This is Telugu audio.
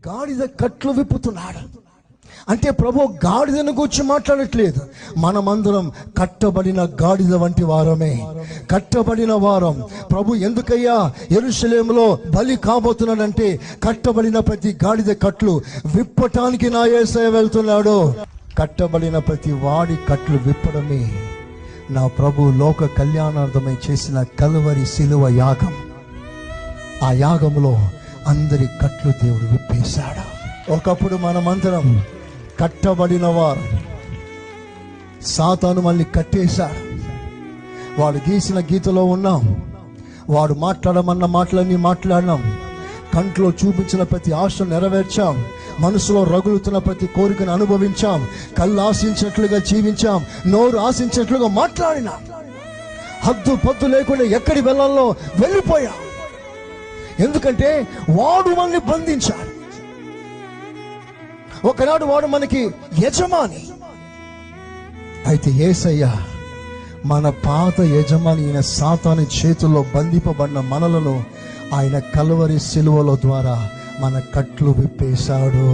గాడిద కట్లు విప్పుతున్నాడు అంటే ప్రభు గాడిదను గురించి మాట్లాడట్లేదు. మనమందరం కట్టబడిన గాడిద వంటి వారమే, కట్టబడిన వారం. ప్రభు ఎందుకయ్యా యెరూషలేములో బలి కాబోతున్నాడంటే కట్టబడిన ప్రతి గాడిద కట్లు విప్పటానికి నా యేసయ్య వెళ్తున్నాడు. కట్టబడిన ప్రతి వాడి కట్లు విప్పడమే నా ప్రభు లోక కళ్యాణార్థమై చేసిన కల్వరి శిలువ యాగం. ఆ యాగంలో అందరి కట్లు దేవుడు విప్పేశాడు. ఒకప్పుడు మనమందరం కట్టబడిన వారు, సాతాను మళ్ళీ కట్టేశాడు. వాడు గీసిన గీతలో ఉన్నాం, వాడు మాట్లాడమన్న మాటలన్నీ మాట్లాడినాం, కంట్లో చూపించిన ప్రతి ఆశను నెరవేర్చాం, మనసులో రగులుతున్న ప్రతి కోరికను అనుభవించాం, కళ్ళు ఆశించినట్లుగా జీవించాం, నోరు ఆశించినట్లుగా మాట్లాడినాం, హద్దు పొద్దు లేకుండా ఎక్కడి వెళ్ళాలో వెళ్ళిపోయాం. ఎందుకంటే వాడు మనల్ని బంధించాడు. ఒకనాడు వాడు మనకి యజమాని. అయితే యేసయ్య మన పాత యజమాని అయిన సాతాను చేతుల్లో బంధింపబడిన మనలను ఆయన కల్వరి శిలువల ద్వారా మన కట్లు విప్పేశాడు.